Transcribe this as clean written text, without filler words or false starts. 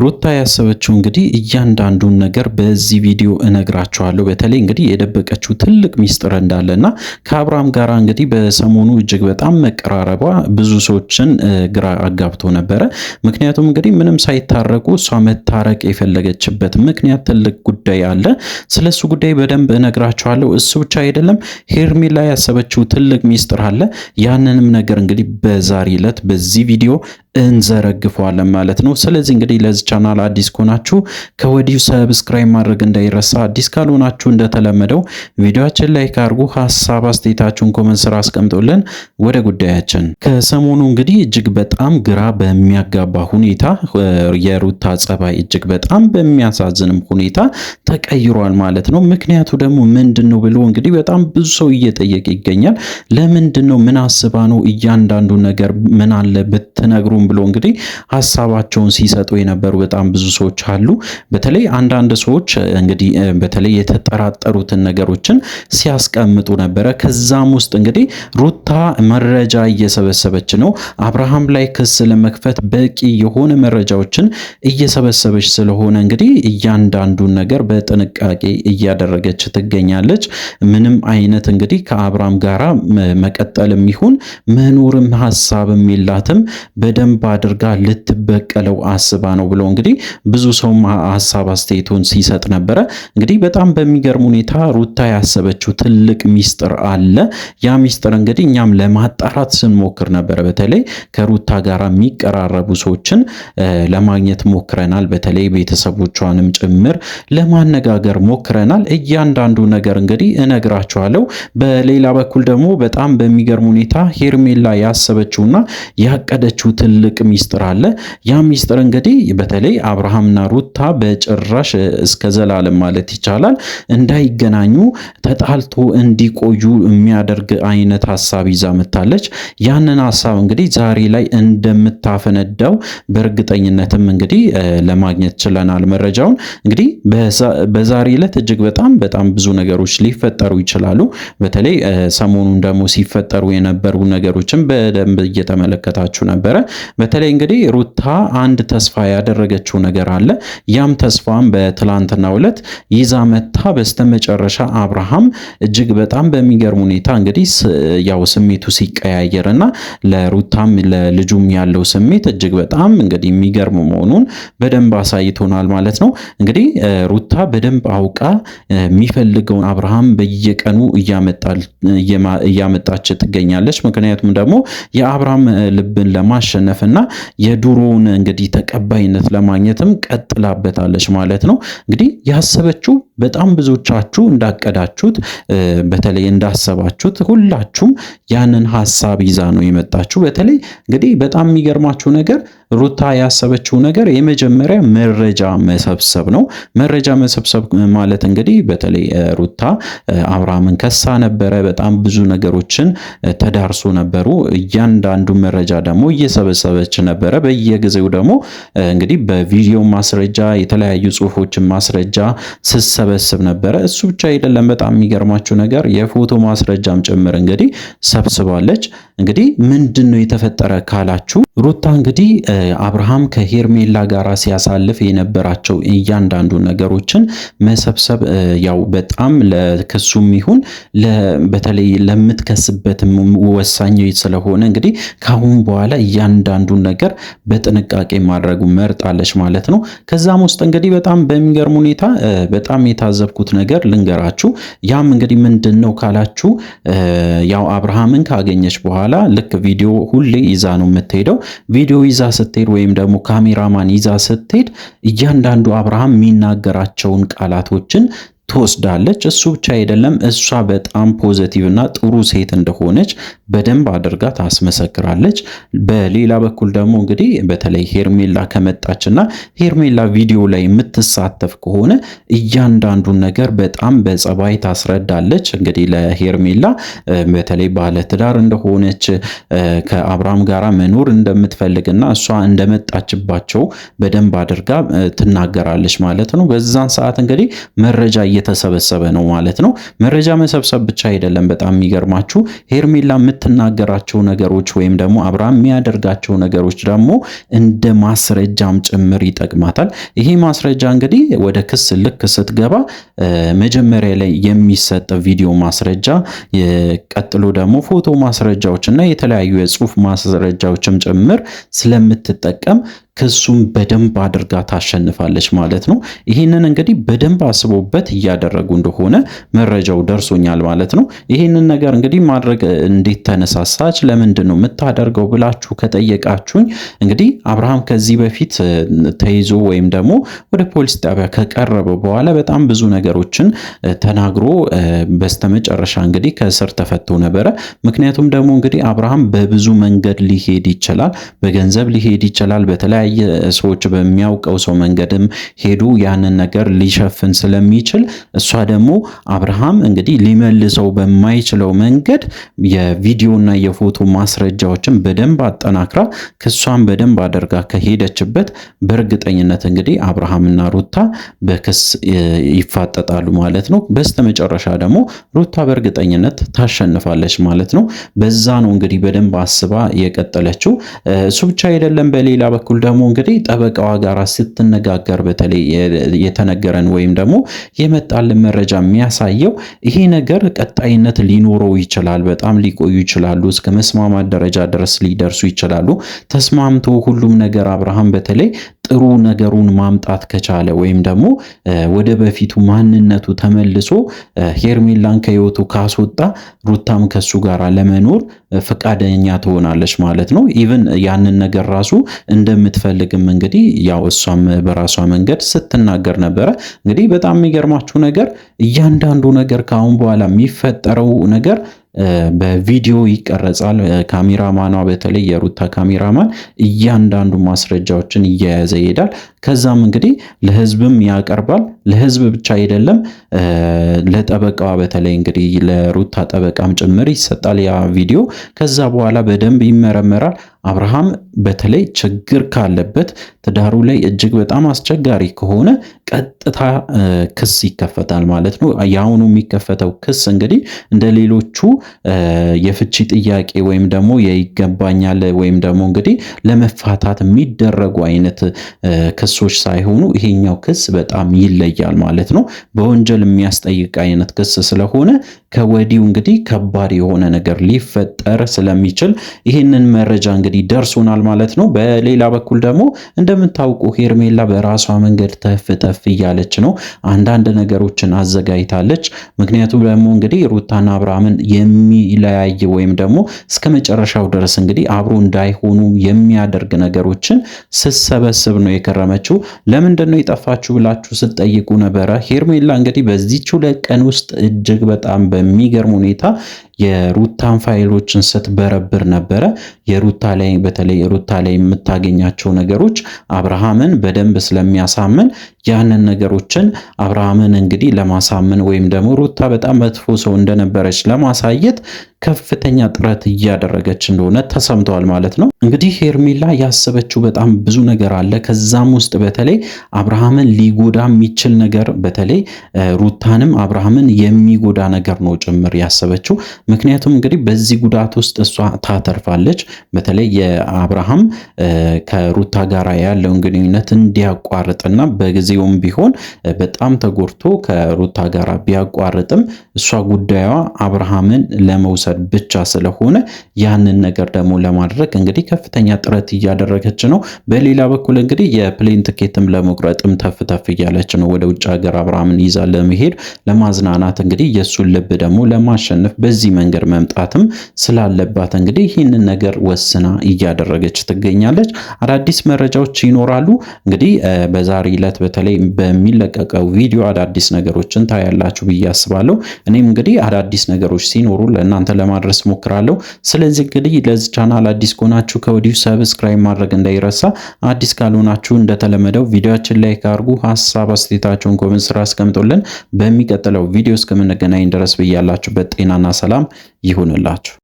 ሩታ ያሰበችው እንግዲህ እያንዳንዱን ነገር በዚህ ቪዲዮ እነግራችኋለሁ። በተለይ እንግዲህ የደበቀችው ትልቅ ሚስጥር እንዳለና ከአብርሃም ጋር እንግዲህ በሰሞኑ እጅግ በጣም መቀራረቧ ብዙ ሰዎችን ግራ አጋብቶ ነበረ። ምክንያቱም እንግዲህ ምንም ሳይታረቁ እሷ መታረቅ የፈለገችበት ምክንያት ትልቅ ጉዳይ አለ። ስለሱ ጉዳይ በደንብ እነግራችኋለሁ። እሱ ብቻ አይደለም፣ ሄርሜላ ያሰበችው ትልቅ ሚስጥር አለ። ያንንም ነገር እንግዲህ በዛሬ ዕለት በዚህ ቪዲዮ እንዘረግፈዋለን ማለት ነው። ስለዚህ እንግዲህ ለዚህ ቻናል አዲስ ከሆናችሁ ከወዲሁ ሰብስክራይብ ማድረግ እንዳይረሳ፣ አዲስ ካልሆናችሁ እንደተለመደው ቪዲዮአችን ላይ ካርጉ ሐሳብ አስተያየታችሁን ኮሜንት ስራ አስቀምጡልን። ወደ ጉዳያችን ከሰሞኑ እንግዲህ እጅግ በጣም ግራ በሚያጋባ ሁኔታ የሩታ ጸባይ እጅግ በጣም በሚያሳዝንም ሁኔታ ተቀይሯል ማለት ነው። ምክንያቱ ደግሞ ምንድነው ብሎ እንግዲህ በጣም ብዙ ሰው እየጠየቀ ይገኛል። ለምንድነው? ምን አስባ ነው? እያንዳንዱ ነገር ምን አለ ብትነግሩ ብሎ እንግዲህ ሐሳባቸውን ሲሰጡ የነበሩ በጣም ብዙ ሰዎች አሉ። በተለይ አንዳንድ ሰዎች እንግዲህ በተለይ የተጠራጠሩትን ነገሮችን ሲያስቀምጡ ነበረ። ከዛም ውስጥ እንግዲህ ሩታ መረጃ እየሰበሰበች ነው፣ አብርሃም ላይ ክስ ለመክፈት በቂ የሆነ መረጃዎችን እየሰበሰበች ስለሆነ እንግዲህ እያንዳንዱን ነገር በጥንቃቄ እያደረገች ትገኛለች። ምንም አይነት እንግዲህ ከአብርሃም ጋራ መቀጠልም ይሁን መኖርም ሐሳብም የላትም። በደንብ አድርጋ ልትበቀለው አስባ ነው ብሎ እንግዲህ ብዙ ሰው ሐሳብ አስተያየቱን ሲሰጥ ነበረ። እንግዲህ በጣም በሚገርም ሁኔታ ሩታ ያሰበችው ትልቅ ሚስጥር አለ። ያ ሚስጥር እንግዲህ እኛም ለማጣራት ስንሞክር ነበረ። በተለይ ከሩታ ጋር የሚቀራረቡ ሰዎችን ለማግኘት ሞክረናል። በተለይ ቤተሰቦቿንም ጭምር ለማነጋገር ሞክረናል። እያንዳንዱ ነገር እንግዲህ እነግራችኋለሁ። በሌላ በኩል ደግሞ በጣም በሚገርም ሁኔታ ሄርሜላ ያሰበችውና ያቀደችው ትልቅ ሚስጥር አለ። ያ ሚስጥር እንግዲህ በተለይ አብርሃምና ሩታ በጭራሽ እስከ ዘላለም ማለት ይቻላል እንዳይገናኙ ተጣልቶ እንዲቆዩ የሚያደርግ አይነት ሐሳብ ይዛ መጣለች። ያንን ሐሳብ እንግዲህ ዛሬ ላይ እንደምታፈነዳው በእርግጠኝነትም እንግዲህ ለማግኘት ችለናል መረጃውን። እንግዲህ በዛሬ ዕለት እጅግ በጣም ብዙ ነገሮች ሊፈጠሩ ይችላሉ። በተለይ ሰሞኑን ደግሞ ሲፈጠሩ የነበሩ ነገሮችን በደንብ እየተመለከታችሁ ነበረ። በተለይ እንግዲህ ሩታ አንድ ተስፋ ያደረገችው ነገር አለ። ያም ተስፋም በትላንትናው ዕለት ይዛ መታ በስተመጨረሻ አብርሃም እጅግ በጣም በሚገርም ሁኔታ እንግዲህ ያው ስሜቱ ሲቀያየርና ለሩታም ለልጁም ያለው ስሜት እጅግ በጣም እንግዲህ የሚገርም መሆኑን በደንብ አሳይቶናል ማለት ነው። እንግዲህ ሩታ በደንብ አውቃ የሚፈልገውን አብርሃም በየቀኑ እያመጣች ትገኛለች። ምክንያቱም ደግሞ የአብርሃም ልብን ለማሸነፍና የዱሮውን እንግዲህ ተቀባይነት ለማግኘትም ቀጥላበታለች ማለት ነው። እንግዲህ ያሰበችው በጣም ብዙዎቻችሁ እንዳቀዳችሁት በተለይ እንዳሰባችሁት ሁላችሁም ያንን ሐሳብ ይዛ ነው የመጣችሁ። በተለይ እንግዲህ በጣም የሚገርማችሁ ነገር ሩታ ያሰበችው ነገር የመጀመሪያ መረጃ መሰብሰብ ነው። መረጃ መሰብሰብ ማለት እንግዲህ በተለይ ሩታ አብርሃምን ከሳ ነበረ። በጣም ብዙ ነገሮችን ተዳርሶ ነበሩ። እያንዳንዱ መረጃ ደግሞ እየሰበሰበች ነበረ። በየጊዜው ደግሞ እንግዲህ በቪዲዮ ማስረጃ የተለያዩ ጽሁፎችን ማስረጃ ስሰበስብ ነበረ። እሱ ብቻ አይደለም፣ በጣም የሚገርማችሁ ነገር የፎቶ ማስረጃም ጭምር እንግዲህ ሰብስባለች። እንግዲህ ምንድነው የተፈጠረ ካላችሁ ሩታ እንግዲህ አብርሃም ከሄርሜላ ጋር ሲያሳልፍ የነበራቸው እያንዳንዱ ነገሮችን መሰብሰብ ያው በጣም ለክሱም ይሁን በተለይ ለምትከስበትም ወሳኝ ስለሆነ እንግዲህ ካሁን በኋላ እያንዳንዱን ነገር በጥንቃቄ ማድረጉ መርጣለች ማለት ነው። ከዛም ውስጥ እንግዲህ በጣም በሚገርም ሁኔታ በጣም የታዘብኩት ነገር ልንገራችሁ። ያም እንግዲህ ምንድነው ካላችሁ ያው አብርሃምን ካገኘች በኋላ ልክ ቪዲዮ ሁሌ ይዛ ነው የምትሄደው። ቪዲዮ ይዛ ስትሄድ ወይም ደግሞ ካሜራማን ይዛ ስትሄድ እያንዳንዱ አብርሃም የሚናገራቸውን ቃላቶችን ትወስዳለች። እሱ ብቻ አይደለም፣ እሷ በጣም ፖዚቲቭ እና ጥሩ ሴት እንደሆነች በደንብ አድርጋ ታስመሰክራለች። በሌላ በኩል ደግሞ እንግዲህ በተለይ ሄርሜላ ከመጣችና ሄርሜላ ቪዲዮ ላይ የምትሳተፍ ከሆነ እያንዳንዱን ነገር በጣም በጸባይ ታስረዳለች። እንግዲህ ለሄርሜላ በተለይ ባለትዳር እንደሆነች ከአብርሃም ጋራ መኖር እንደምትፈልግና እሷ እንደመጣችባቸው በደንብ አድርጋ ትናገራለች ማለት ነው። በዛን ሰዓት እንግዲህ መረጃ እየተሰበሰበ ነው ማለት ነው። መረጃ መሰብሰብ ብቻ አይደለም። በጣም የሚገርማችሁ ሄርሜላ የምትናገራቸው ነገሮች ወይም ደግሞ አብርሃም የሚያደርጋቸው ነገሮች ደግሞ እንደ ማስረጃም ጭምር ይጠቅማታል። ይሄ ማስረጃ እንግዲህ ወደ ክስ ልክ ስትገባ መጀመሪያ ላይ የሚሰጥ ቪዲዮ ማስረጃ፣ ቀጥሎ ደግሞ ፎቶ ማስረጃዎች እና የተለያዩ የጽሁፍ ማስረጃዎችም ጭምር ስለምትጠቀም ክሱም በደንብ አድርጋ ታሸንፋለች ማለት ነው። ይህንን እንግዲህ በደንብ አስቦበት እያደረጉ እንደሆነ መረጃው ደርሶኛል ማለት ነው። ይህንን ነገር እንግዲህ ማድረግ እንዴት ተነሳሳች፣ ለምንድን ነው የምታደርገው ብላችሁ ከጠየቃችሁኝ እንግዲህ አብርሃም ከዚህ በፊት ተይዞ ወይም ደግሞ ወደ ፖሊስ ጣቢያ ከቀረበ በኋላ በጣም ብዙ ነገሮችን ተናግሮ በስተመጨረሻ እንግዲህ ከእስር ተፈቶ ነበረ። ምክንያቱም ደግሞ እንግዲህ አብርሃም በብዙ መንገድ ሊሄድ ይችላል፣ በገንዘብ ሊሄድ ይችላል፣ በተለያየ ሰዎች በሚያውቀው ሰው መንገድም ሄዱ ያንን ነገር ሊሸፍን ስለሚችል እሷ ደግሞ አብርሃም እንግዲህ ሊመልሰው በማይችለው መንገድ የቪዲዮና የፎቶ ማስረጃዎችን በደንብ አጠናክራ ክሷን በደንብ አድርጋ ከሄደችበት በእርግጠኝነት እንግዲህ አብርሃምና ሩታ በክስ ይፋጠጣሉ ማለት ነው። በስተመጨረሻ ደግሞ ሩታ በእርግጠኝነት ታሸንፋለች ማለት ነው። በዛ ነው እንግዲህ በደንብ አስባ የቀጠለችው። እሱ ብቻ አይደለም። በሌላ በኩል ደግሞ እንግዲህ ጠበቃዋ ጋር ስትነጋገር በተለይ የተነገረን ወይም ደግሞ የመጣልን መረጃ የሚያሳየው ይሄ ነገር ቀጣይነት ሊኖረው ይችላል። በጣም ሊቆዩ ይችላሉ። እስከ መስማማት ደረጃ ድረስ ሊደርሱ ይችላሉ። ተስማምቶ ሁሉም ነገር አብርሃም በተለይ ጥሩ ነገሩን ማምጣት ከቻለ ወይም ደግሞ ወደ በፊቱ ማንነቱ ተመልሶ ሄርሜላን ከህይወቱ ካስወጣ ሩታም ከሱ ጋር ለመኖር ፈቃደኛ ትሆናለች ማለት ነው። ኢቭን ያንን ነገር ራሱ እንደምትፈልግም እንግዲህ ያው እሷም በራሷ መንገድ ስትናገር ነበረ። እንግዲህ በጣም የሚገርማችሁ ነገር እያንዳንዱ ነገር ከአሁን በኋላ የሚፈጠረው ነገር በቪዲዮ ይቀረጻል። ካሜራማኗ በተለይ የሩታ ካሜራማን እያንዳንዱ ማስረጃዎችን እየያዘ ይሄዳል። ከዛም እንግዲህ ለህዝብም ያቀርባል። ለህዝብ ብቻ አይደለም ለጠበቃዋ በተለይ እንግዲህ ለሩታ ጠበቃም ጭምር ይሰጣል ያ ቪዲዮ። ከዛ በኋላ በደንብ ይመረመራል። አብርሃም በተለይ ችግር ካለበት ትዳሩ ላይ እጅግ በጣም አስቸጋሪ ከሆነ ቀጥታ ክስ ይከፈታል ማለት ነው። ያሁኑ የሚከፈተው ክስ እንግዲህ እንደ ሌሎቹ የፍቺ ጥያቄ ወይም ደግሞ የይገባኛል ወይም ደግሞ እንግዲህ ለመፋታት የሚደረጉ አይነት ክሶች ሳይሆኑ ይሄኛው ክስ በጣም ይለያል ማለት ነው። በወንጀል የሚያስጠይቅ አይነት ክስ ስለሆነ ከወዲሁ እንግዲህ ከባድ የሆነ ነገር ሊፈጠር ስለሚችል ይህንን መረጃ እንግዲህ ደርሶናል ማለት ነው። በሌላ በኩል ደግሞ እንደምታውቁ ሄርሜላ በራሷ መንገድ ተፍ ተፍ እያለች ነው። አንዳንድ ነገሮችን አዘጋጅታለች። ምክንያቱም ደግሞ እንግዲህ ሩታና አብርሃምን የሚለያይ ወይም ደግሞ እስከ መጨረሻው ድረስ እንግዲህ አብሮ እንዳይሆኑ የሚያደርግ ነገሮችን ስትሰበስብ ነው የከረመችው። ለምንድን ነው የጠፋችሁ ብላችሁ ስትጠይቁ ነበረ። ሄርሜላ እንግዲህ በዚህች 2 ቀን ውስጥ እጅግ በጣም በሚገርም ሁኔታ የሩታን ፋይሎችን ስትበረብር ነበረ። የሩታ ላይ በተለይ ሩታ ላይ የምታገኛቸው ነገሮች አብርሃምን በደንብ ስለሚያሳምን ያንን ነገሮችን አብርሃምን እንግዲህ ለማሳመን ወይም ደግሞ ሩታ በጣም መጥፎ ሰው እንደነበረች ለማሳየት ከፍተኛ ጥረት እያደረገች እንደሆነ ተሰምተዋል ማለት ነው። እንግዲህ ሄርሜላ ያሰበችው በጣም ብዙ ነገር አለ። ከዛም ውስጥ በተለይ አብርሃምን ሊጎዳ የሚችል ነገር በተለይ ሩታንም አብርሃምን የሚጎዳ ነገር ነው ጭምር ያሰበችው። ምክንያቱም እንግዲህ በዚህ ጉዳት ውስጥ እሷ ታተርፋለች። በተለይ የአብርሃም ከሩታ ጋር ያለውን ግንኙነት እንዲያቋርጥና በጊዜውም ቢሆን በጣም ተጎድቶ ከሩታ ጋር ቢያቋርጥም እሷ ጉዳዩዋ አብርሃምን ለመውሰድ ብቻ ስለሆነ ያንን ነገር ደግሞ ለማድረግ እንግዲህ ከፍተኛ ጥረት እያደረገች ነው። በሌላ በኩል እንግዲህ የፕሌን ትኬትም ለመቁረጥም ተፍ ተፍ እያለች ነው ወደ ውጭ ሀገር አብርሃምን ይዛ ለመሄድ ለማዝናናት እንግዲህ የሱን ልብ ደግሞ ለማሸነፍ በዚህ መንገድ መምጣትም ስላለባት እንግዲህ ይህንን ነገር ወስና እያደረገች ትገኛለች። አዳዲስ መረጃዎች ይኖራሉ። እንግዲህ በዛሬ ዕለት በተለይ በሚለቀቀው ቪዲዮ አዳዲስ ነገሮችን ታያላችሁ ብዬ አስባለሁ። እኔም እንግዲህ አዳዲስ ነገሮች ሲኖሩ ለእናንተ ለማድረስ ሞክራለሁ። ስለዚህ እንግዲህ ለዚህ ቻናል አዲስ ከሆናችሁ ከወዲሁ ሰብስክራይብ ማድረግ እንዳይረሳ። አዲስ ካልሆናችሁ እንደተለመደው ቪዲዮአችን ላይ ካርጉ ሐሳብ አስተያየታችሁን ኮሜንት ስራ አስቀምጡልን። በሚቀጥለው ቪዲዮ እስከምንገናኝ ድረስ በያላችሁበት ጤናና ሰላም ይሁንላችሁ።